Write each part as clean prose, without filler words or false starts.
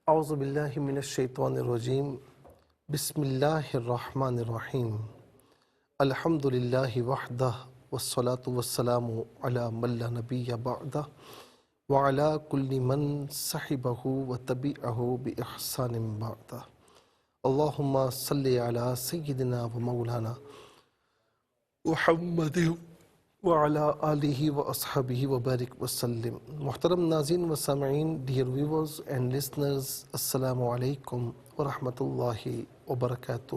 اعوذ باللہ من الشیطان الرجیم بسم اللہ الرحمن الرحیم الحمدللہ وحدہ والصلاة والسلام علی من لا نبی بعدہ وعلی کل من صحبہ وتبعہ بإحسان بعدہ اللہم صلی علی سیدنا و مولانا محمد وعلی آلہ و اصحابہ وبارک وسلم۔ محترم ناظرین و سامعین، ڈیئر ویورز اینڈ لسنرز، السلام علیکم ورحمۃ اللہ وبرکاتہ۔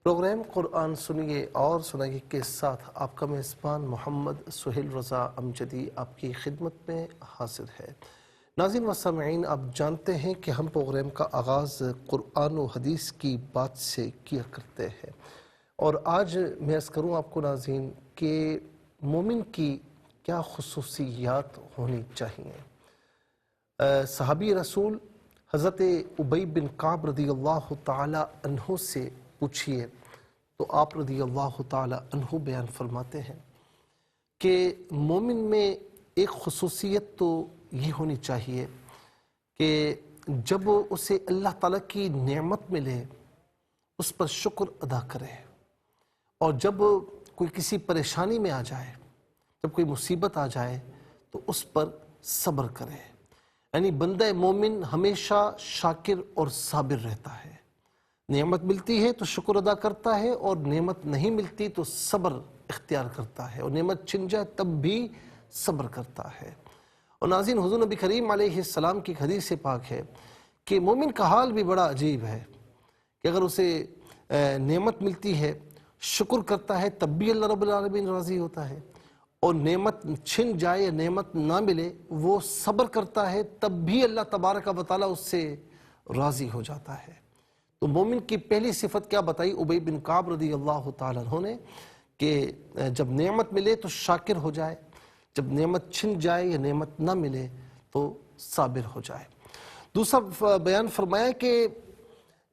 پروگرام قرآن سنیے اور سنائیے کے ساتھ آپ کا میزبان محمد سہیل رضا امجدی آپ کی خدمت میں حاضر ہے۔ ناظرین و سامعین، آپ جانتے ہیں کہ ہم پروگرام کا آغاز قرآن و حدیث کی بات سے کیا کرتے ہیں، اور آج میں عرض کروں آپ کو ناظرین کہ مومن کی کیا خصوصیات ہونی چاہیے۔ صحابی رسول حضرت ابی بن کعب رضی اللہ تعالی عنہ سے پوچھئے تو آپ رضی اللہ تعالی عنہ بیان فرماتے ہیں کہ مومن میں ایک خصوصیت تو یہ ہونی چاہیے کہ جب اسے اللہ تعالیٰ کی نعمت ملے اس پر شکر ادا کرے، اور جب کوئی کسی پریشانی میں آ جائے، جب کوئی مصیبت آ جائے تو اس پر صبر کرے۔ یعنی بندہ مومن ہمیشہ شاکر اور صابر رہتا ہے۔ نعمت ملتی ہے تو شکر ادا کرتا ہے، اور نعمت نہیں ملتی تو صبر اختیار کرتا ہے، اور نعمت چھن جائے تب بھی صبر کرتا ہے۔ اور ناظرین، حضور نبی کریم علیہ السلام کی حدیث پاک ہے کہ مومن کا حال بھی بڑا عجیب ہے کہ اگر اسے نعمت ملتی ہے شکر کرتا ہے تب بھی اللہ رب العالمین راضی ہوتا ہے، اور نعمت چھن جائے یا نعمت نہ ملے وہ صبر کرتا ہے تب بھی اللہ تبارک و تعالیٰ اس سے راضی ہو جاتا ہے۔ تو مومن کی پہلی صفت کیا بتائی ابی بن کعب رضی اللہ تعالیٰ عنہ نے کہ جب نعمت ملے تو شاکر ہو جائے، جب نعمت چھن جائے یا نعمت نہ ملے تو صابر ہو جائے۔ دوسرا بیان فرمایا کہ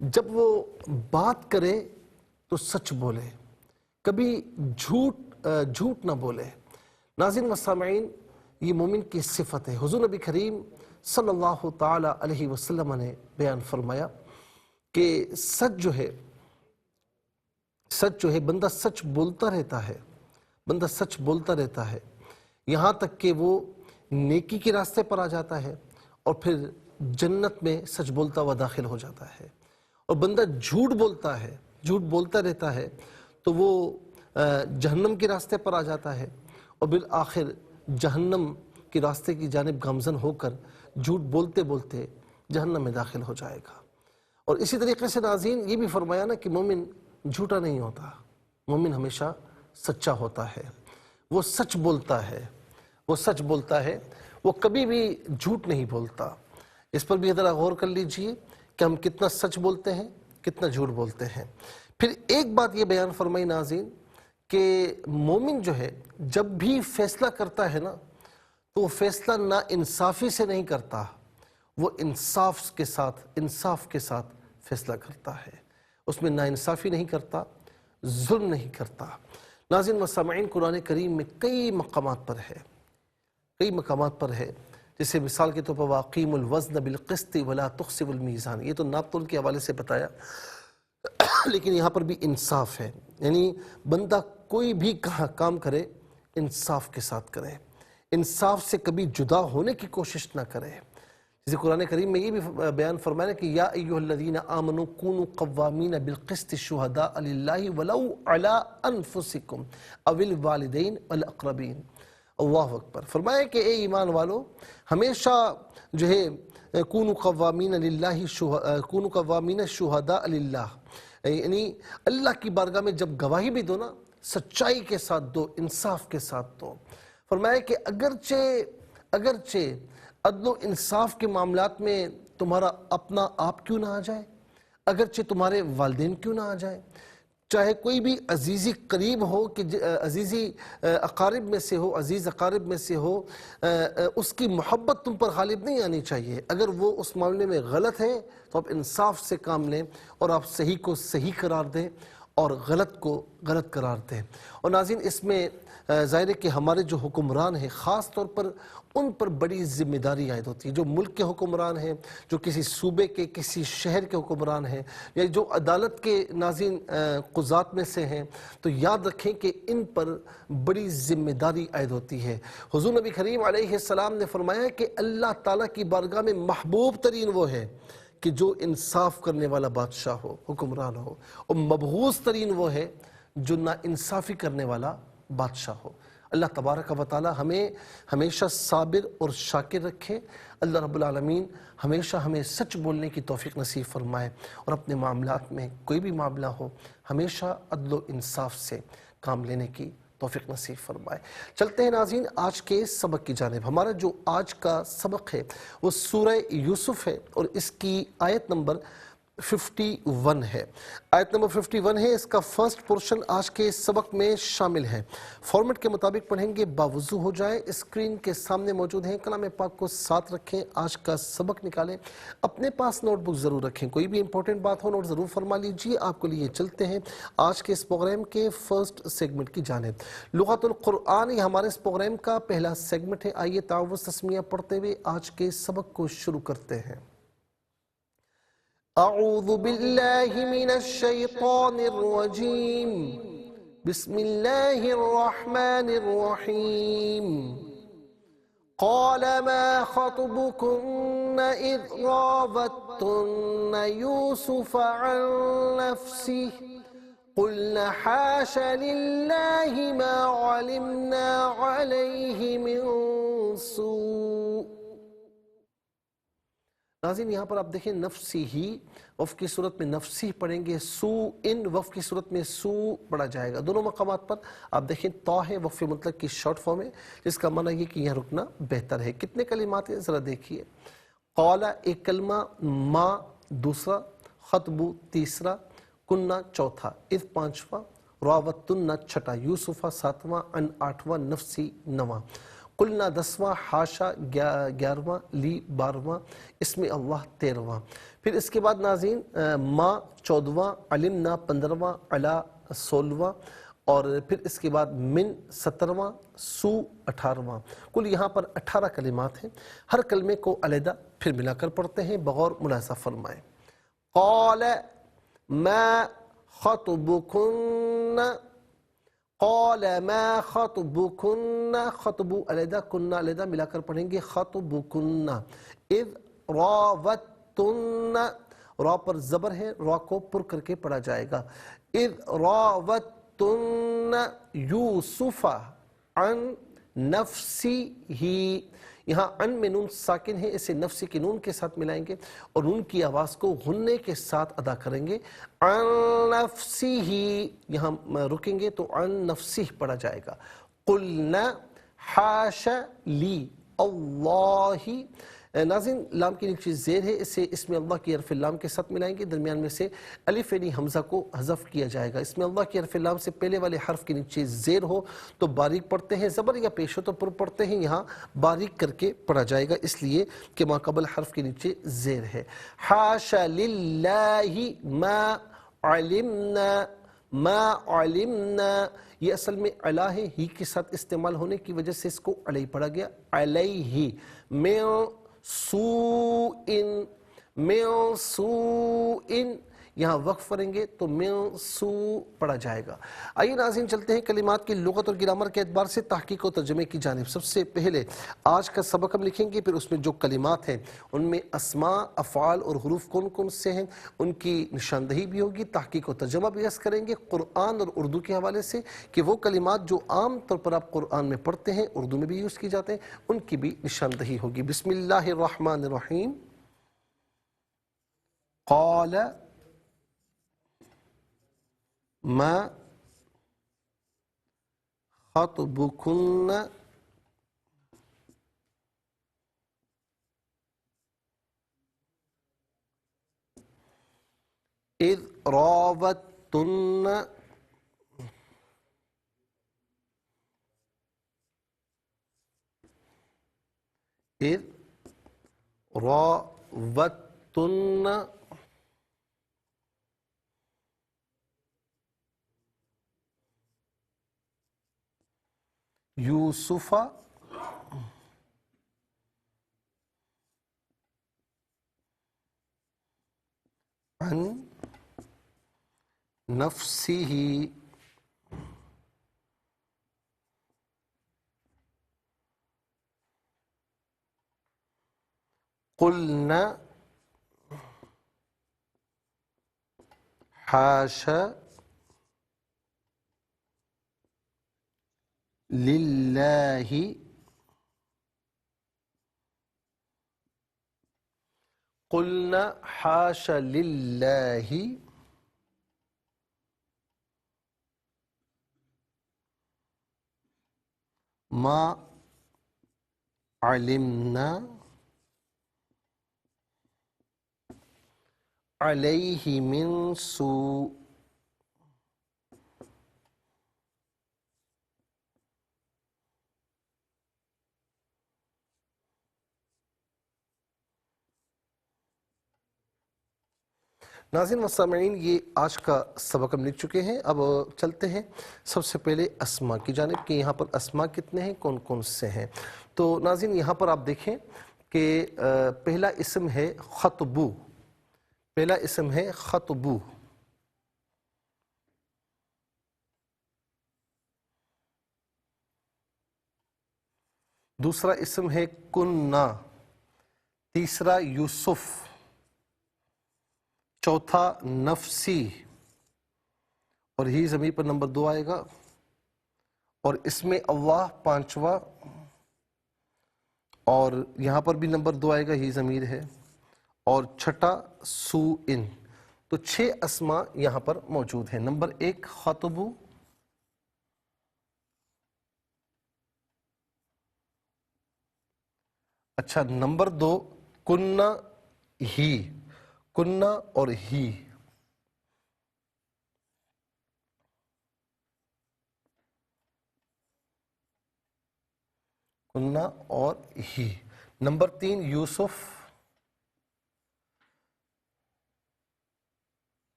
جب وہ بات کرے تو سچ بولے، کبھی جھوٹ نہ بولے۔ ناظرین و سامعین، یہ مومن کی صفت ہے۔ حضور نبی کریم صلی اللہ تعالی علیہ وسلم نے بیان فرمایا کہ سچ جو ہے بندہ سچ بولتا رہتا ہے یہاں تک کہ وہ نیکی کے راستے پر آ جاتا ہے، اور پھر جنت میں سچ بولتا ہوا داخل ہو جاتا ہے۔ اور بندہ جھوٹ بولتا رہتا ہے تو وہ جہنم کے راستے پر آ جاتا ہے، اور بالآخر جہنم کے راستے کی جانب گامزن ہو کر جھوٹ بولتے بولتے جہنم میں داخل ہو جائے گا۔ اور اسی طریقے سے ناظرین یہ بھی فرمایا نا کہ مومن جھوٹا نہیں ہوتا، مومن ہمیشہ سچا ہوتا ہے، وہ سچ بولتا ہے، وہ کبھی بھی جھوٹ نہیں بولتا۔ اس پر بھی ذرا غور کر لیجئے کہ ہم کتنا سچ بولتے ہیں، کتنا جھوٹ بولتے ہیں۔ پھر ایک بات یہ بیان فرمائی ناظرین کہ مومن جو ہے جب بھی فیصلہ کرتا ہے نا تو وہ فیصلہ نا انصافی سے نہیں کرتا، وہ انصاف کے ساتھ فیصلہ کرتا ہے، اس میں نا انصافی نہیں کرتا، ظلم نہیں کرتا۔ ناظرین و سامعین، قرآن کریم میں کئی مقامات پر ہے، جیسے مثال کے طور پر وَأَقِیمُوا الْوَزْنَ بِالْقِسْطِ وَلَا تُخْسِرُوا الْمِیزَانَ، یہ تو ناپ تول کے حوالے سے بتایا، لیکن یہاں پر بھی انصاف ہے۔ یعنی بندہ کوئی بھی کام کرے انصاف کے ساتھ کرے، انصاف سے کبھی جدا ہونے کی کوشش نہ کرے۔ جیسے قرآن کریم میں یہ بھی بیان فرمایا کہ یا ایھا الذین آمنوا کونوا قوامین بالقسط شہداء للہ ولو علی انفسکم او الوالدین والاقربین۔ اللہ اکبر۔ فرمایا کہ اے ایمان والو، ہمیشہ جو ہے کونوا قوامین شہداء للہ، یعنی اللہ کی بارگاہ میں جب گواہی بھی دو نا، سچائی کے ساتھ دو، انصاف کے ساتھ دو۔ فرمایا کہ اگرچہ عدل و انصاف کے معاملات میں تمہارا اپنا آپ کیوں نہ آ جائے، اگرچہ تمہارے والدین کیوں نہ آ جائے، چاہے کوئی بھی عزیزی قریب ہو کہ عزیز اقارب میں سے ہو، اس کی محبت تم پر غالب نہیں آنی چاہیے۔ اگر وہ اس معاملے میں غلط ہے تو آپ انصاف سے کام لیں، اور آپ صحیح کو صحیح قرار دیں، اور غلط کو غلط قرار دیں۔ اور ناظرین اس میں ظاہر ہے کہ ہمارے جو حکمران ہیں خاص طور پر ان پر بڑی ذمہ داری عائد ہوتی ہے، جو ملک کے حکمران ہیں، جو کسی صوبے کے کسی شہر کے حکمران ہیں، یا جو عدالت کے ناظرین قضات میں سے ہیں، تو یاد رکھیں کہ ان پر بڑی ذمہ داری عائد ہوتی ہے۔ حضور نبی کریم علیہ السلام نے فرمایا کہ اللہ تعالیٰ کی بارگاہ میں محبوب ترین وہ ہے کہ جو انصاف کرنے والا بادشاہ ہو، حکمران ہو، اور مبغوض ترین وہ ہے جو نا انصافی کرنے والا بادشاہ ہو۔ اللہ تبارک و تعالی ہمیں ہمیشہ صابر اور شاکر رکھے۔ اللہ رب العالمین ہمیشہ ہمیں سچ بولنے کی توفیق نصیب فرمائے، اور اپنے معاملات میں کوئی بھی معاملہ ہو ہمیشہ عدل و انصاف سے کام لینے کی توفیق نصیب فرمائے۔ چلتے ہیں ناظرین آج کے سبق کی جانب۔ ہمارا جو آج کا سبق ہے وہ سورہ یوسف ہے، اور اس کی آیت نمبر 51 ہے۔ آیت نمبر 51 ہے، اس کا فرسٹ پورشن آج کے سبق میں شامل ہے۔ فارمیٹ کے مطابق پڑھیں گے، باوضو ہو جائے، اسکرین کے سامنے موجود ہیں، کلام پاک کو ساتھ رکھیں، آج کا سبق نکالیں، اپنے پاس نوٹ بک ضرور رکھیں، کوئی بھی امپورٹنٹ بات ہو نوٹ ضرور فرما لیجیے۔ آپ کو لیے چلتے ہیں آج کے اس پروگرام کے فرسٹ سیگمنٹ کی جانب۔ لغت القرآن یہ ہمارے اس پروگرام کا پہلا سیگمنٹ ہے۔ آئیے تعوذ تسمیہ پڑھتے ہوئے آج کے سبق کو شروع کرتے ہیں۔ اعوذ باللہ من الشیطان الرجیم، بسم اللہ الرحمن الرحیم۔ قال ما خطبكن اذ راوتن یوسف عن نفسه قلنا حاش للہ ما علمنا علیہ من سوء۔ ناظرین یہاں پر آپ دیکھیں نفسی ہی وقف کی صورت میں نفسی پڑھیں گے، سو ان وقف کی صورت میں سو پڑھا جائے گا۔ دونوں مقامات پر آپ دیکھیں تو ہے وقف مطلق کی شارٹ فارم ہے، جس کا معنی یہ کہ یہاں رکنا بہتر ہے۔ کتنے کلمات ہیں ذرا دیکھیے۔ قال ایک کلمہ، ما دوسرا، خطبو تیسرا، کنہ چوتھا، اذ پانچواں، راوتن چھٹا، یوسفہ ساتواں، ان آٹھواں، نفسی نواں، قلنا دسواں، حاشا گیارہواں، لی بارہواں، اسم اللہ تیرہواں۔ پھر اس کے بعد ناظرین ما چودواں، علمنا پندرہواں، علا سولہواں، اور پھر اس کے بعد من سترہواں، سو اٹھارہواں۔ کل یہاں پر 18 کلمات ہیں۔ ہر کلمے کو علیحدہ پھر ملا کر پڑھتے ہیں، بغور ملاحظہ فرمائیں۔ قال ما خطبكن، قال ما خطبكن، خطبو علیحدہ کنہ علیحدہ ملا کر پڑھیں گے، خطبكن اذ راوتن، را پر زبر ہے، را کو پر کر کے پڑھا جائے گا، اذ راوتن یوسف عن نفسہ، یہاں ان میں نون ساکن ہے، اسے نفسی کی نون کے ساتھ ملائیں گے اور نون کی آواز کو غنّے کے ساتھ ادا کریں گے۔ عن نفسہ یہاں رکیں گے تو عن نفسہ پڑھا جائے گا۔ قلنا حاش لی اللہ، ناظرین لام کی نیچے زیر ہے، اسے اسم اللہ کی حرف لام کے ساتھ ملائیں گے، درمیان میں سے الف یعنی حمزہ کو حذف کیا جائے گا۔ اسم اللہ کی حرف لام سے پہلے والے حرف کے نیچے زیر ہو تو باریک پڑھتے ہیں، زبر یا پیش ہو تو پر پڑھتے ہیں، یہاں باریک کر کے پڑھا جائے گا اس لیے کہ ما قبل حرف کے نیچے زیر ہے۔ حاشا للہ ما علمنا، ما علمنا، یہ اصل میں علا ہے، ہی کے ساتھ استعمال ہونے کی وجہ سے اس کو علیہ پڑھا گیا، علیہ، من سوء، من سوء، یہاں وقف کریں گے تو من سوء پڑھا جائے گا۔ آئیے ناظرین چلتے ہیں کلمات کی لغت اور گرامر کے اعتبار سے تحقیق و ترجمے کی جانب۔ سب سے پہلے آج کا سبق ہم لکھیں گے، پھر اس میں جو کلمات ہیں ان میں اسماء، افعال اور حروف کون کون سے ہیں ان کی نشاندہی بھی ہوگی، تحقیق و ترجمہ بھی عرض کریں گے قرآن اور اردو کے حوالے سے کہ وہ کلمات جو عام طور پر آپ قرآن میں پڑھتے ہیں اردو میں بھی یوز کی جاتے ہیں ان کی بھی نشاندہی ہوگی۔ بسم اللہ الرحمن الرحیم۔ قال ما خطبكن اذ راوتن، اذ راوتن یوسف عن نفسه قلنا حاشا للہ قلنا حاشا للہ ما علمنا علیہ من سوء. ناظرین و سامعین، یہ آج کا سبق ہم لکھ چکے ہیں. اب چلتے ہیں سب سے پہلے اسما کی جانب کہ یہاں پر اسما کتنے ہیں، کون کون سے ہیں. تو ناظرین یہاں پر آپ دیکھیں کہ پہلا اسم ہے خطبو. پہلا اسم ہے خطبو. دوسرا اسم ہے کننا. تیسرا یوسف. چوتھا نفسی، اور ہی ضمیر پر نمبر 2 آئے گا. اور اس میں اللہ پانچواں، اور یہاں پر بھی نمبر 2 آئے گا، ہی ضمیر ہے. اور چھٹا سوئن. تو 6 اسما یہاں پر موجود ہیں. نمبر 1 خطبو، اچھا نمبر 2 کننا ہی. کننا اور ہی. کننا اور ہی. نمبر 3 یوسف.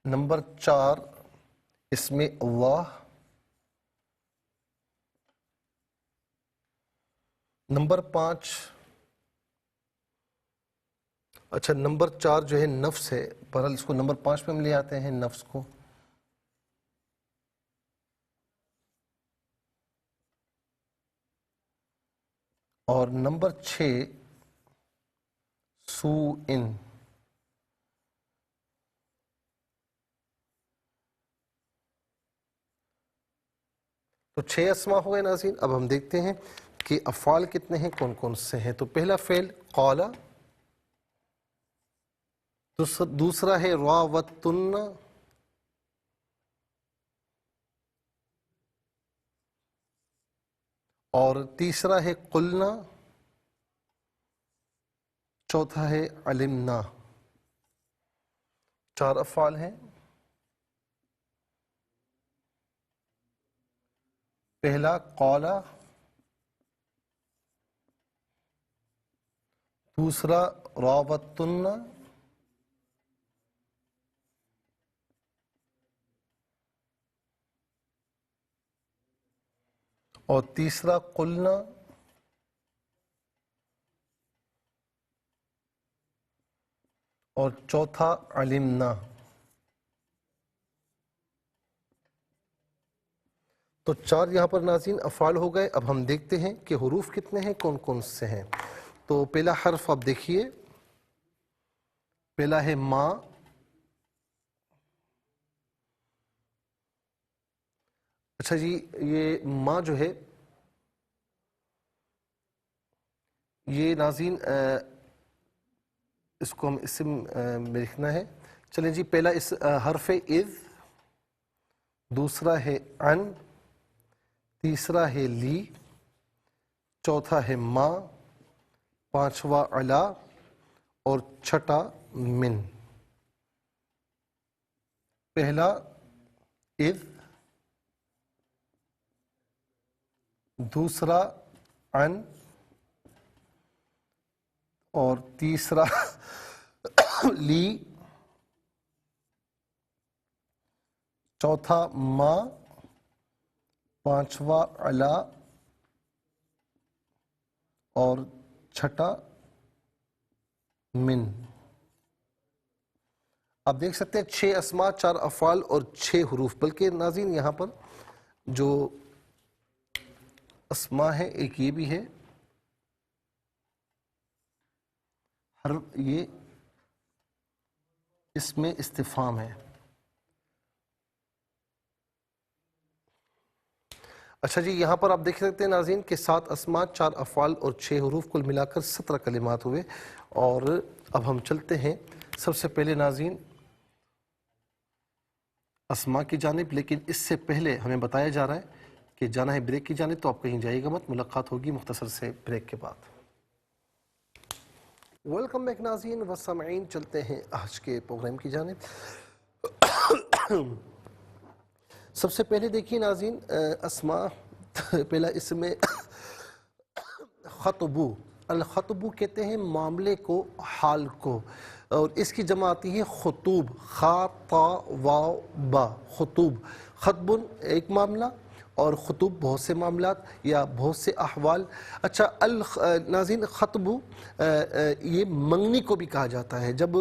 نمبر 4 اسم اللہ. نمبر 5، اچھا نمبر 4 جو ہے نفس ہے، بہرحال اس کو نمبر 5 پہ ہم لے آتے ہیں نفس کو. اور نمبر 6 سوئن. تو 6 اسما ہوئے ناظرین. اب ہم دیکھتے ہیں کہ افعال کتنے ہیں، کون کون سے ہیں. تو پہلا فعل قالا. دوسرا ہے راوتن. اور تیسرا ہے قلنا. چوتھا ہے علمنا. 4 افعال ہیں. پہلا قالا، دوسرا راوتن، اور تیسرا قلنا، اور چوتھا علمنا. تو 4 یہاں پر ناظرین افعال ہو گئے. اب ہم دیکھتے ہیں کہ حروف کتنے ہیں، کون کون سے ہیں. تو پہلا حرف آپ دیکھیے، پہلا ہے ما. اچھا جی، یہ ما جو ہے یہ ناظرین اس کو ہم اسم میں لکھنا ہے. چلیں جی، پہلا اس حرف اذ، دوسرا ہے ان، تیسرا ہے لی، چوتھا ہے ما، پانچواں علا، اور چھٹا من. پہلا اذ، دوسرا ان، اور تیسرا لی، چوتھا ما، پانچواں علا اور چھٹا من۔ آپ دیکھ سکتے ہیں 6 اسماء، 4 افعال اور 6 حروف، بلکہ ناظرین یہاں پر جو اسماء ہے ایک یہ بھی ہے، یہ اس میں استفہام ہے۔ اچھا جی، یہاں پر آپ دیکھ سکتے ہیں ناظرین کہ 7 اسماء، 4 افعال اور 6 حروف، کل ملا کر 17 کلمات ہوئے۔ اور اب ہم چلتے ہیں سب سے پہلے ناظرین اسماء کی جانب، لیکن اس سے پہلے ہمیں بتایا جا رہا ہے کہ جانا ہے بریک کی جانب، تو آپ کہیں جائیے گا مت، ملاقات ہوگی مختصر سے بریک کے بعد۔ ویلکم بیک ناظرین و سامعین، چلتے ہیں آج کے پروگرام کی جانب۔ سب سے پہلے دیکھیے ناظرین اسماء، پہلا اسم خطبو۔ الخطبو کہتے ہیں معاملے کو، حال کو، اور اس کی جمع آتی ہے خطوب، خا طا واو با، خطوب۔ خطب ایک معاملہ اور خطوب بہت سے معاملات یا بہت سے احوال۔ اچھا ناظرین خطبو یہ منگنی کو بھی کہا جاتا ہے، جب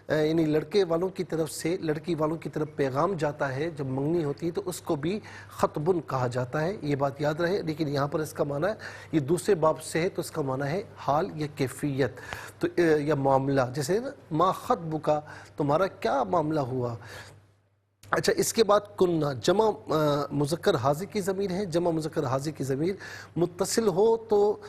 یعنی لڑکے والوں کی طرف سے لڑکی والوں کی طرف پیغام جاتا ہے، جب منگنی ہوتی ہے تو اس کو بھی خطبن کہا جاتا ہے، یہ بات یاد رہے۔ لیکن یہاں پر اس کا معنی ہے، یہ دوسرے باب سے ہے تو اس کا معنی ہے حال یا کیفیت تو یا معاملہ، جیسے ما خطبک، تمہارا کیا معاملہ ہوا۔ اچھا اس کے بعد کننا، جمع مذکر حاضر کی ضمیر ہے، جمع مذکر حاضر کی ضمیر متصل ہو تو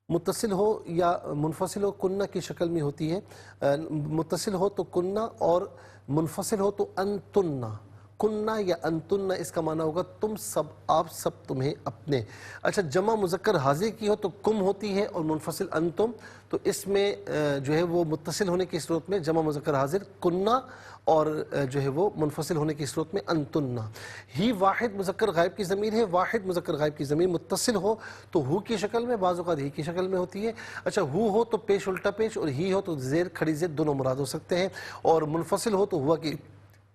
متصل ہو یا منفصل ہو، کننا کی شکل میں ہوتی ہے۔ متصل ہو تو کننا اور منفصل ہو تو انتننا، کننا یا انتننا، اس کا معنی ہوگا تم سب، آپ سب، تمہیں، اپنے۔ اچھا جمع مذکر حاضر کی ہو تو کم ہوتی ہے اور منفصل انتم، تو اس میں جو ہے وہ متصل ہونے کی صورت میں جمع مذکر حاضر کننا اور جو ہے وہ منفصل ہونے کی صورت میں انتننا۔ ہی واحد مذکر غائب کی ضمیر ہے، واحد مذکر غائب کی ضمیر متصل ہو تو ہو کی شکل میں، بعض اوقات ہی کی شکل میں ہوتی ہے۔ اچھا ہو تو پیش الٹا پیش، اور ہی ہو تو زیر کھڑی زیر، دونوں مراد ہو سکتے ہیں۔ اور منفصل ہو تو ہوا کی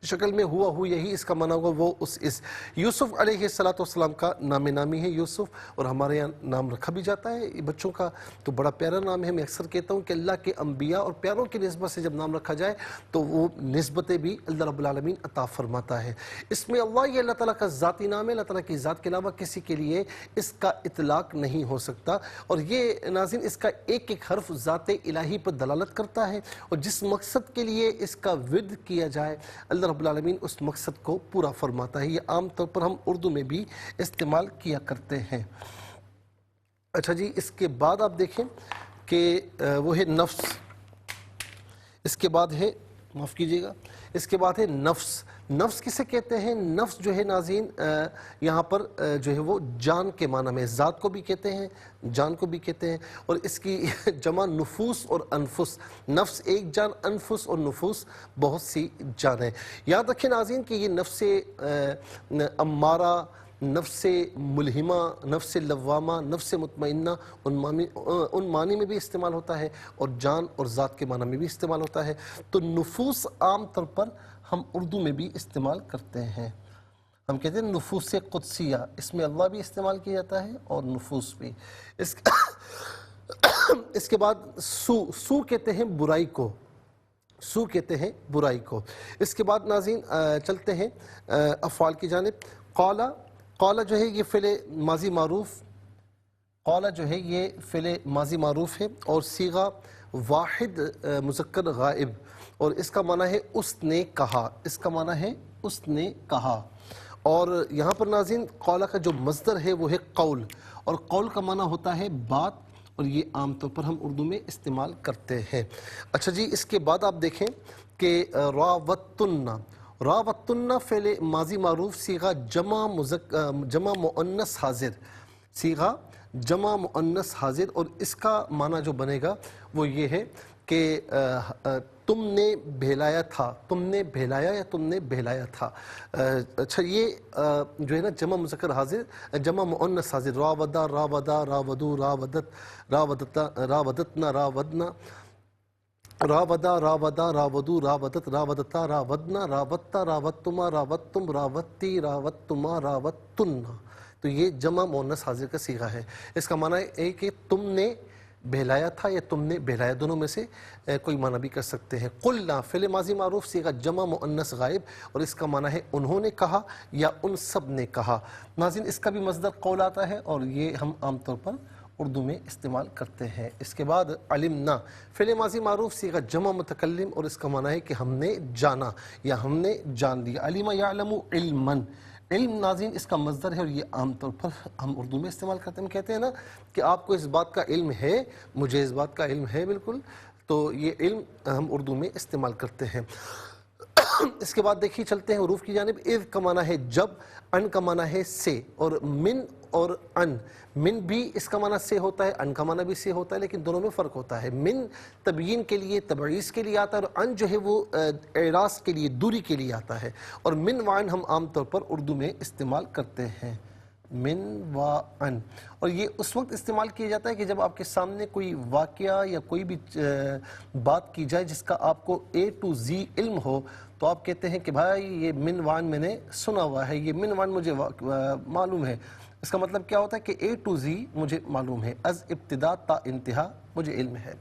شکل میں، ہوا ہو یہی اس کا معنی ہوگا وہ اس۔ یوسف علیہ السلام کا نام نامی ہے یوسف، اور ہمارے یہاں نام رکھا بھی جاتا ہے بچوں کا، تو بڑا پیارا نام ہے۔ میں اکثر کہتا ہوں کہ اللہ کے انبیاء اور پیاروں کی نسبت سے جب نام رکھا جائے تو وہ نسبتیں بھی اللہ رب العالمین عطا فرماتا ہے۔ اس میں اللہ، یہ اللہ تعالیٰ کا ذاتی نام ہے، اللہ تعالیٰ کی ذات کے علاوہ کسی کے لیے اس کا اطلاق نہیں ہو سکتا، اور یہ ناظرین اس کا ایک ایک حرف ذات الہی پر دلالت کرتا ہے، اور جس مقصد کے لیے اس کا ورد کیا جائے اللہ رب العالمین اس مقصد کو پورا فرماتا ہے۔ یہ عام طور پر ہم اردو میں بھی استعمال کیا کرتے ہیں۔ اچھا جی، اس کے بعد آپ دیکھیں کہ وہ ہے نفس، اس کے بعد ہے، معاف کیجیے گا، اس کے بعد ہے نفس۔ نفس کسے کہتے ہیں؟ نفس جو ہے ناظرین یہاں پر جو ہے وہ جان کے معنی میں، ذات کو بھی کہتے ہیں، جان کو بھی کہتے ہیں، اور اس کی جمع نفوس اور انفس، نفس ایک جان، انفس اور نفوس بہت سی جانیں۔ یاد رکھیں ناظرین کہ یہ نفس امارہ، نفس ملہمہ، نفس لوامہ، نفس مطمئنہ ان معنی میں بھی استعمال ہوتا ہے، اور جان اور ذات کے معنی میں بھی استعمال ہوتا ہے۔ تو نفوس عام طور پر ہم اردو میں بھی استعمال کرتے ہیں، ہم کہتے ہیں نفوس قدسیہ، اس میں اللہ بھی استعمال کیا جاتا ہے اور نفوس بھی۔ اس کے بعد سو کہتے ہیں برائی کو، سو کہتے ہیں برائی کو۔ اس کے بعد ناظرین چلتے ہیں افعال کی جانب۔ قالا، قالا جو ہے یہ فعل ماضی معروف، قالا جو ہے یہ فعل ماضی معروف ہے اور صیغہ واحد مذکر غائب، اور اس کا معنی ہے اس نے کہا، اس کا معنی ہے اس نے کہا۔ اور یہاں پر ناظرین قالا کا جو مصدر ہے وہ ہے قول، اور قول کا معنی ہوتا ہے بات، اور یہ عام طور پر ہم اردو میں استعمال کرتے ہیں۔ اچھا جی، اس کے بعد آپ دیکھیں کہ راوتن، راوتن فعل ماضی معروف صیغہ جمع مؤنث حاضر، صیغہ جمع مؤنث حاضر، اور اس کا معنی جو بنے گا وہ یہ ہے کہ تم نے بہلایا تھا، تم نے بہلایا یا تم نے بہلایا تھا۔ اچھا یہ جو ہے نا جمع مذکر حاضر، جمع مؤنث حاضر، راودا، راودا، راودو، راودت، راودتا، راودتنا، راودنا، راودا راودا راودو راودت راودتا راودنا راوتا راوتما راوتتم راوتی راوتما راوتن. تو یہ جمع مؤنث حاضر کا صیغہ ہے. اس کا معنی ہے کہ تم نے بہلایا تھا یا تم نے بہلایا، دونوں میں سے کوئی معنی بھی کر سکتے ہیں. قلنا فعل ماضی معروف صیغہ جمع مؤنث غائب، اور اس کا معنی ہے انہوں نے کہا یا ان سب نے کہا. ناظرین اس کا بھی مصدر قول آتا ہے، اور یہ ہم عام طور پر اردو میں استعمال کرتے ہیں. اس کے بعد علمنا فعل ماضی معروف صیغہ جمع متکلم، اور اس کا معنی ہے کہ ہم نے جانا یا ہم نے جان لیا. علم یعلم علما، علم ناظرین اس کا مصدر ہے، اور یہ عام طور پر ہم اردو میں استعمال کرتے ہیں. ہم کہتے ہیں نا کہ آپ کو اس بات کا علم ہے، مجھے اس بات کا علم ہے بالکل، تو یہ علم ہم اردو میں استعمال کرتے ہیں. اس کے بعد دیکھیے چلتے ہیں حروف کی جانب. اذ کا معنی ہے جب، ان کا معنی ہے سے، اور من اور ان. من بھی اس کا معنی سے ہوتا ہے، ان کا معنی بھی سے ہوتا ہے، لیکن دونوں میں فرق ہوتا ہے. من تبیین کے لیے، تبعیض کے لیے آتا ہے، اور ان جو ہے وہ اعراض کے لیے، دوری کے لیے آتا ہے. اور من وعن ہم عام طور پر اردو میں استعمال کرتے ہیں. من و ان، اور یہ اس وقت استعمال کیا جاتا ہے کہ جب آپ کے سامنے کوئی واقعہ یا کوئی بھی بات کی جائے جس کا آپ کو اے ٹو زی علم ہو، تو آپ کہتے ہیں کہ بھائی یہ من وان میں نے سنا ہوا ہے، یہ من وان مجھے معلوم ہے. اس کا مطلب کیا ہوتا ہے کہ اے ٹو زی مجھے معلوم ہے، از ابتدا تا انتہا مجھے علم ہے.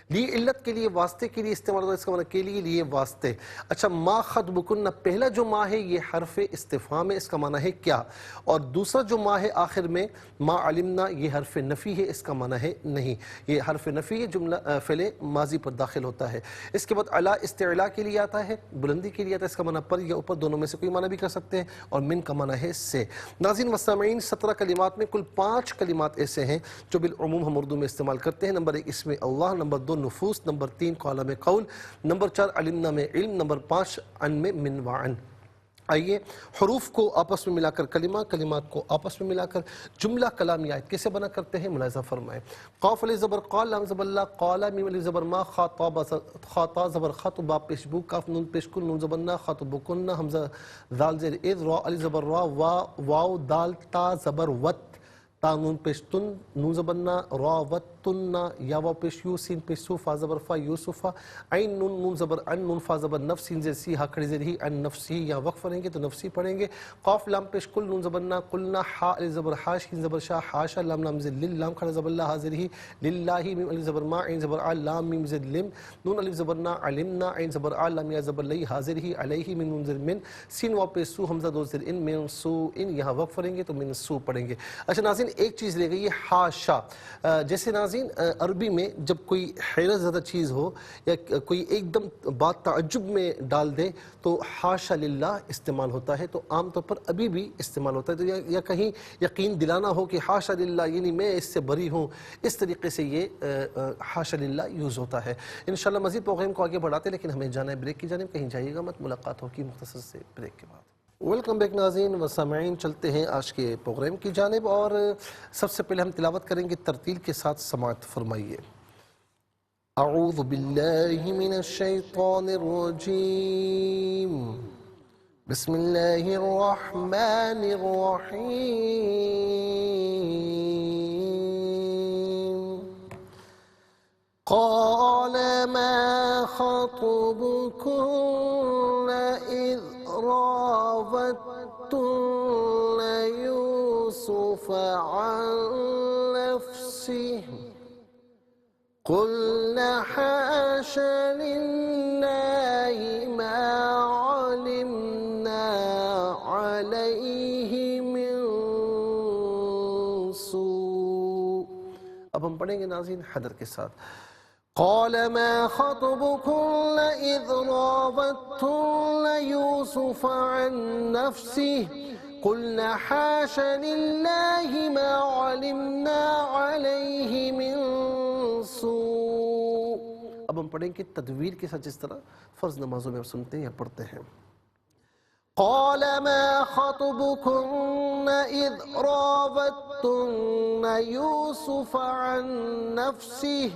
لی علت کے لیے، واسطے کے لیے استعمال ہوتا ہے. اس کا مطلب کے لیے واسطے. اچھا، ما خطبکن، پہلا جو ما ہے یہ حرف استفہام ہے، اس کا معنی ہے کیا. اور دوسرا جو ما ہے آخر میں ما علمنا، یہ حرف نفی ہے، اس کا معنی ہے نہیں. یہ حرف نفی ہے، جملہ فعل ماضی پر داخل ہوتا ہے. اس کے بعد علا استعلا کے لیے آتا ہے، بلندی کے لیے آتا ہے. اس کا معنی پر یا اوپر، دونوں میں سے کوئی معنی بھی کر سکتے ہیں. اور من کا معنی ہے سے. ناظرین و سامعین، 17 کلمات میں کل 5 کلمات ایسے ہیں جو بالعموم ہم اردو میں استعمال کرتے ہیں. نمبر 1 اس میں اللہ، نمبر 2 نفوس، نمبر 3 قال میں قول، نمبر 4 علمنا میں علم، نمبر 5 ان میں من وعن. آئیے حروف کو آپس میں ملا کر کلمہ، کلمات کو آپس میں ملا کر جملہ کلامی آیت کیسے بنا کرتے ہیں ملاحظہ فرمائیں. قاف علیہ زبر قال، لام زبر لا، قال میم علیہ زبر ما، خاطا زبر خط، با پیش بو، کاف نون پیش کن، نون زبر نا، خطبکن، حمزہ ذال زیر اذ، را علیہ زبر را، واو دال تا زبر وت، تا نون پیش تن، نون زبر نا، راوتن، یا واو پیش یو، سین پیش سو، فا زبر فا یوسفا، عین نون، نون زبر ان، نون فا زبر نفس، سین زیر سی، ہا کھڑی زیر ہی، ان نفسی. یا وقف پڑھیں گے تو نفسی پڑھیں گے. قاف لام پیش کل، نون زبر نا، قلنا، حا علی زبر حا، شین زبر شا، حاشا، لام لام زیر لل، لام کھڑا زبر لا، حاضر ہی، للہ، میم علی زبر ما، عین زبر آ، لام میم زیر لم، نون علی زبر نا، علمنا، عین زبر آ، لام یا زبر لئی، حاضر ہی، علیہ، من نون زیر من، سین واو پیش سو، حمزہ دو زیر ان، من سو ان. یہاں وقف پڑھیں گے تو من سو پڑھیں گے. اچھا ناظرین ایک چیز رہ گئی ہے، حاشا. جیسے ناظرین عربی میں جب کوئی حیرت زدہ چیز ہو یا کوئی ایک دم بات تعجب میں ڈال دے تو حاشا للہ استعمال ہوتا ہے. تو عام طور پر ابھی بھی استعمال ہوتا ہے. تو یا کہیں یقین دلانا ہو کہ حاشا للہ یعنی میں اس سے بری ہوں، اس طریقے سے یہ حاشا للہ یوز ہوتا ہے. انشاءاللہ مزید پروگرام کو آگے بڑھاتے، لیکن ہمیں جانا ہے بریک کی جانب. کہیں جائیے گا مت، ملاقات ہوگی مختصر سے بریک کے بعد. ویلکم بیک ناظرین و سامعین، چلتے ہیں آج کے پروگرام کی جانب. اور سب سے پہلے ہم تلاوت کریں گے ترتیل کے ساتھ، سماعت فرمائیے. اعوذ باللہ من الشیطان الرجیم، بسم اللہ الرحمن الرحیم. قال ما خطبكن إذ راوتن يوسف عن نفسه قلنا حاش لله ما علمنا عليه من سوء. اب ہم پڑھیں گے ناظرین حدر کے ساتھ. قال ما خطبكن إذ راوتن يوسف عن نفسه قلنا حاش لله ما علمنا عليه من سوء. اب ہم پڑھیں گے تدویر کے ساتھ جس طرح فرض نمازوں میں ہم سنتے ہیں یا پڑھتے ہیں. قال ما خطبكن إذ راوتن يوسف عن نفسه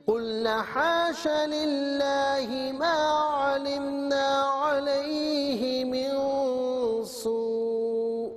قلنا حاش لله ما علمنا عليه من سوء.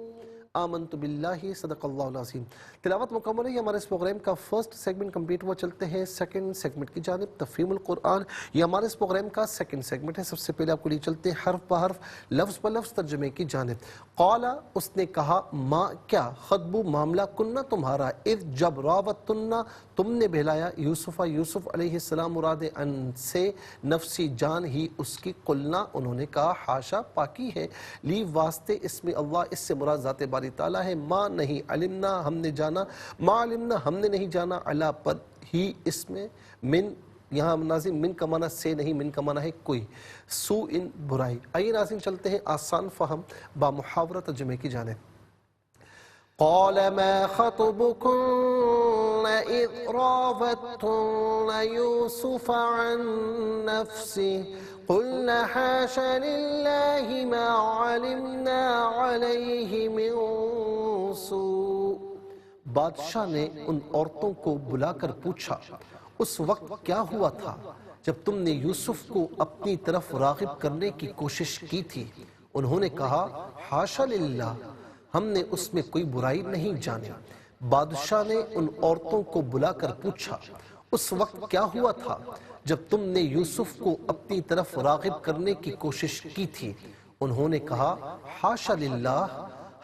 آمنت باللہ صدق اللہ العظیم۔ تلاوت مکمل ہے، یہ ہمارے اس پروگرام کا فرسٹ سیگمنٹ کمپلیٹ ہوا۔ چلتے ہیں سیکنڈ سیگمنٹ کی جانب، تفہیم القرآن۔ یہ ہمارے اس پروگرام کا سیکنڈ سیگمنٹ ہے۔ سب سے پہلے آپ کو لیے چلتے ہیں حرف بہ حرف، لفظ بہ لفظ ترجمے کی جانب۔ قال اس نے کہا، ما کیا، خطبو معاملہ، کنہ تمہارا، اذ جب، راوتن تم نے بہلایا، یوسف یوسف علیہ السلام مراد ان سے، نفسی جان ہی اس کی، قلنا انہوں نے کہا، حاشا پاکی ہے، لی واسطے اسم اللہ، اس سے مراد ذات باری تعالیٰ ہے، ما نہیں، علمنا ہم نے جانا، ما علمنا ہم نے نہیں جانا، علا پر ہی، اس میں، من یہاں ناظرین من کا معنی سے نہیں، من کا معنی ہے کوئی، سو ان برائی۔ آئیے ناظرین چلتے ہیں آسان فہم با محاورہ ترجمے کی جانب۔ قال ما خطبكن إذ راوتن يوسف عن نفسه قلنا حاش لله ما علمنا عليه من سوء۔ بادشاہ نے ان عورتوں کو بلا کر پوچھا، اس وقت کیا ہوا تھا جب تم نے یوسف کو اپنی طرف راغب کرنے کی کوشش کی تھی؟ انہوں نے کہا، حاشا للہ، ہم نے اس میں کوئی برائی نہیں جانی۔ بادشاہ نے ان عورتوں کو بلا کر پوچھا، اس وقت کیا ہوا تھا جب تم نے یوسف کو اپنی طرف راغب کرنے کی کوشش کی تھی؟ انہوں نے کہا، حاشا للہ،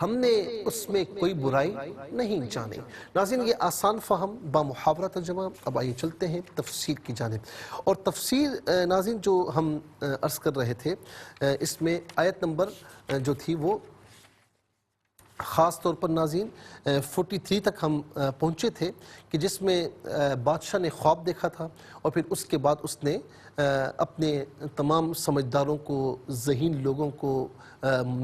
ہم نے اس میں کوئی برائی نہیں جانی۔ ناظرین یہ آسان فہم با محاورہ ترجمہ۔ اب آئیے چلتے ہیں تفسیر کی جانب، اور تفسیر ناظرین جو ہم عرض کر رہے تھے، اس میں آیت نمبر جو تھی وہ خاص طور پر ناظرین 43 تک ہم پہنچے تھے، کہ جس میں بادشاہ نے خواب دیکھا تھا، اور پھر اس کے بعد اس نے اپنے تمام سمجھداروں کو، ذہین لوگوں کو،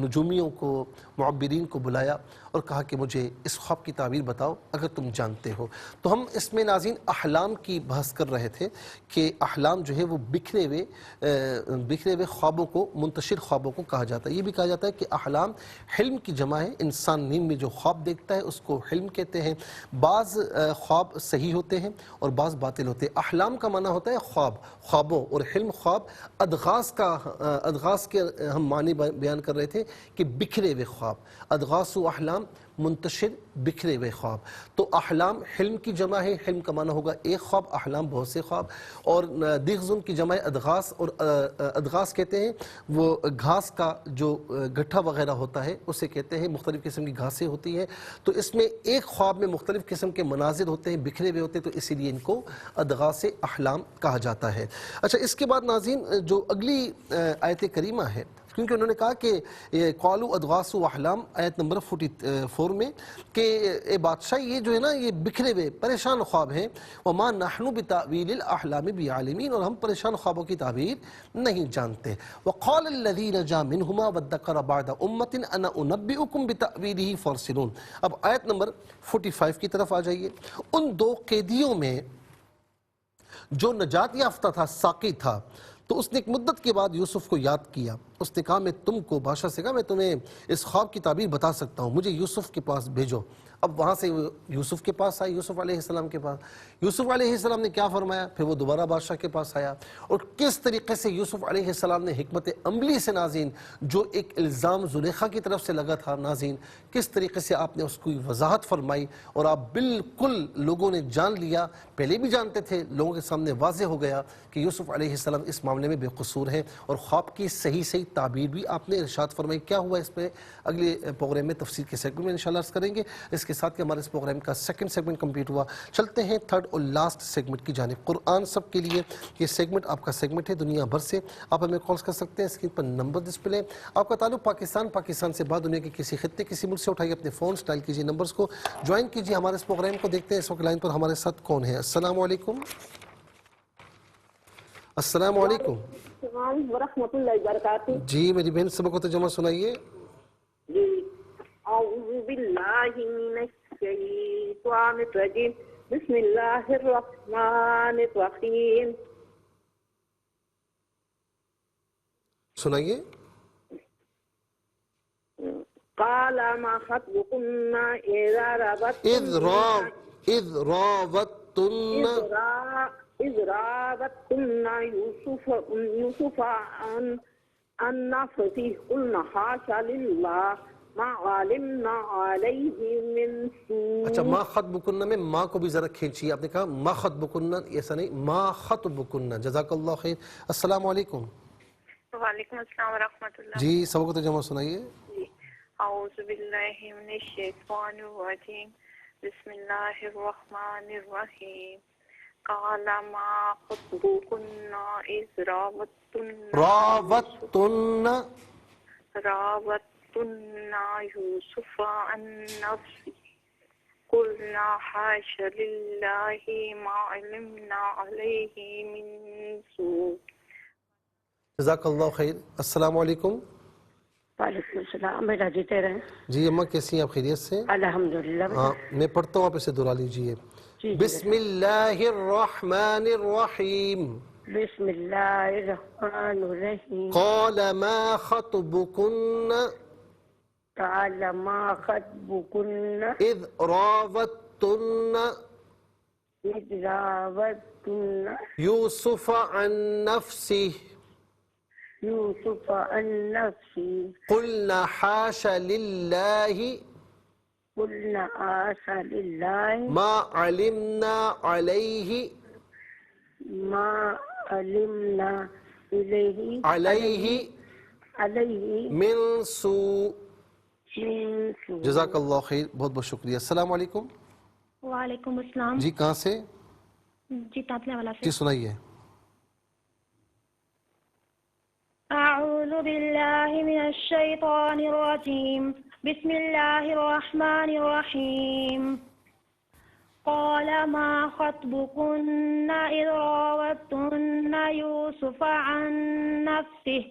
نجومیوں کو، معبرین کو بلایا اور کہا کہ مجھے اس خواب کی تعبیر بتاؤ اگر تم جانتے ہو۔ تو ہم اس میں ناظرین احلام کی بحث کر رہے تھے، کہ احلام جو ہے وہ بکھرے ہوئے خوابوں کو، منتشر خوابوں کو کہا جاتا ہے۔ یہ بھی کہا جاتا ہے کہ احلام حلم کی جمع ہے، انسان نیند میں جو خواب دیکھتا ہے اس کو حلم کہتے ہیں۔ بعض خواب صحیح ہوتے ہیں اور بعض باطل ہوتے ہیں۔ احلام کا معنی ہوتا ہے خوابوں، اور حلم خواب، ادغاث کے ہم معنی بیان کر رہے تھے کہ بکھرے ہوئے خواب، ادغاث و احلام منتشر بکھرے ہوئے خواب۔ تو احلام حلم کی جمع ہے، حلم کا معنی ہوگا ایک خواب، احلام بہت سے خواب، اور دیغزن کی جمع ادغاث، اور ادغاث کہتے ہیں وہ گھاس کا جو گٹھا وغیرہ ہوتا ہے اسے کہتے ہیں، مختلف قسم کی گھاسیں ہوتی ہیں، تو اس میں ایک خواب میں مختلف قسم کے مناظر ہوتے ہیں، بکھرے ہوئے ہوتے ہیں، تو اسی لیے ان کو ادغاث احلام کہا جاتا ہے۔ اچھا، اس کے بعد ناظرین جو اگلی آیت کریمہ ہے، کیونکہ انہوں نے کہا کہ قالوا ادغاث و احلام، آیت نمبر 44 میں، کہ اے بادشاہ یہ جو ہے نا یہ بکھرے ہوئے پریشان خواب ہیں، وما نحن بتاویل الاحلام بعالمین، اور ہم پریشان خوابوں کی تعبیر نہیں جانتے۔ وقال الذی نجا منہما وادکر بعد امۃ انا انبئکم بتاویلہ فارسلون۔ اب آیت نمبر 45 کی طرف آ جائیے۔ ان دو قیدیوں میں جو نجات یافتہ تھا، ساقی تھا، تو اس نے ایک مدت کے بعد یوسف کو یاد کیا، اس نے کہا میں تم کو، بادشاہ سے کہا میں تمہیں اس خواب کی تعبیر بتا سکتا ہوں، مجھے یوسف کے پاس بھیجو۔ اب وہاں سے یوسف کے پاس آئے، یوسف علیہ السلام کے پاس۔ یوسف علیہ السلام نے کیا فرمایا، پھر وہ دوبارہ بادشاہ کے پاس آیا، اور کس طریقے سے یوسف علیہ السلام نے حکمت عملی سے ناظرین، جو ایک الزام زلیخا کی طرف سے لگا تھا ناظرین، کس طریقے سے آپ نے اس کو وضاحت فرمائی، اور آپ بالکل لوگوں نے جان لیا، پہلے بھی جانتے تھے، لوگوں کے سامنے واضح ہو گیا کہ یوسف علیہ السلام اس معاملے میں بے قصور ہیں، اور خواب کی صحیح تعبیر بھی آپ نے ارشاد فرمائی۔ کیا ہوا اس پہ اگلے پروگرام میں تفصیل کے سیگمنٹ میں انشاءاللہ عرض کریں گے۔ اس کے ساتھ کہ ہمارے اس پروگرام کا سیکنڈ سیگمنٹ کمپلیٹ ہوا، چلتے ہیں تھرڈ اور لاسٹ سیگمنٹ کی جانب۔ قرآن سب کے لیے یہ سیگمنٹ آپ کا سیگمنٹ ہے، دنیا بھر سے آپ ہمیں کالز کر سکتے ہیں، اسکرین پر نمبر ڈسپلے۔ آپ کا تعلق پاکستان سے بعد دنیا کے کسی خطے، کسی ملک سے اٹھائیے اپنے فون، ڈائل کیجیے نمبرز کو، جوائن کیجیے ہمارے اس پروگرام کو۔ دیکھتے ہیں اس وقت لائن پر ہمارے ساتھ کون ہے۔ السلام علیکم۔ السلام علیکم۔ السلام ورحمۃ اللہ وبرکاتہ۔ جی میری بہن، سبق و ترجمہ سنائیے۔ جی، اعوذ باللہ من الشیطان الرجیم، بسم اللہ الرحمن الرحیم۔ سنائیے۔ قال ما خطبكن إذ راوتن يوسف عن نفسه قلنا حاشا لله ما علمنا علیہ من سوء. اچھا، ما خطبکن میں ما کو بھی ذرا کھینچیے. آپ نے کہا ما خطبکن، ایسا نہیں، ما خطبکن. جزاک اللہ خیر. السلام علیکم. وعلیکم السلام ورحمۃ اللہ. جی سبق ترجمہ سنائیے. جی اعوذ باللہ من الشیطان الرجیم بسم اللہ الرحمن الرحیم. قال ما خطبكن اذ راوتن یوسف عن نفسه قلنا حاش للہ ما علمنا علیہ من سوء. جزاک اللہ خیر. السلام علیکم. وعلیکم السلام. بیٹا جیتے رہیں. جی اماں کیسی ہیں آپ؟ خیریت سے؟ الحمدللہ. ہاں میں پڑھتا ہوں، آپ اسے دہرا لیجیے. بسم اللہ الرحمن الرحیم. بسم اللہ الرحمن الرحیم. قال ما خطبکن قال ما خطبکن اذ راوتن اذ راوتن یوسف عن نفسه یوسف عن نفسه قلنا حاش للہ قلنا حاش للہ ما علمنا علیہ ما علمنا علیہ من سوء. من سوء. جزاک اللہ خیر، بہت بہت شکریہ. السلام علیکم. وعلیکم السلام. جی کہاں سے؟ جی تاتلے والا سے. جی سنائیے. اعوذ باللہ من الشیطان الرجیم بسم اللہ الرحمن الرحیم. قال ما خطبكن إذ راوتن يوسف عن نفسه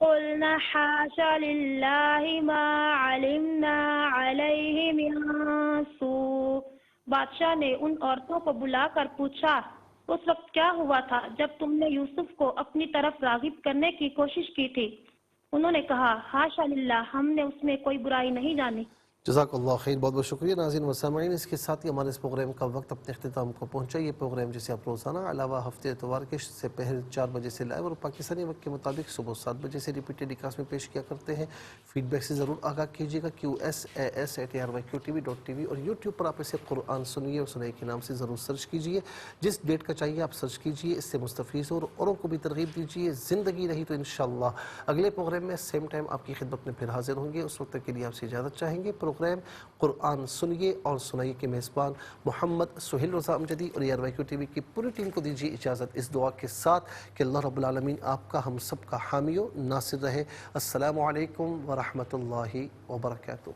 قلنا حاش للہ ما علمنا علیہ من سوء. بادشاہ نے ان عورتوں کو بلا کر پوچھا اس وقت کیا ہوا تھا جب تم نے یوسف کو اپنی طرف راغب کرنے کی کوشش کی تھی. انہوں نے کہا حاشا للہ، ہم نے اس میں کوئی برائی نہیں جانی. جزاک اللہ خیر، بہت بہت شکریہ. ناظرین و سامعین، اس کے ساتھ ہی ہمارے اس پروگرام کا وقت اپنے اختتام کو پہنچا. یہ پروگرام جسے آپ روزانہ علاوہ ہفتے اتوار کے سے پہر 4 بجے سے لائیو اور پاکستانی وقت کے مطابق صبح 7 بجے سے ریپیٹڈ ریکاسٹ میں پیش کیا کرتے ہیں. فیڈ بیک سے ضرور آگاہ کیجیے گا. QSAS@ARYQTV.tv اور یوٹیوب پر آپ اسے قرآن سنیے اور سنائی کے نام سے ضرور سرچ کیجیے. جس ڈیٹ کا چاہیے آپ سرچ کیجیے، اس سے مستفیض اور اوروں کو بھی ترغیب دیجیے. زندگی رہی تو انشاءاللہ اگلے پروگرام میں سیم ٹائم آپ کی خدمت میں پھر حاضر ہوں گے. اس وقت کے لیے آپ سے اجازت چاہیں گے. پروگرام قرآن سنیے اور سنائیے کے میزبان محمد سہیل رضا امجدی اور ARYQTV کی پوری ٹیم کو دیجیے اجازت اس دعا کے ساتھ کہ اللہ رب العالمین آپ کا ہم سب کا حامی و ناصر رہے. السلام علیکم ورحمۃ اللہ وبرکاتہ.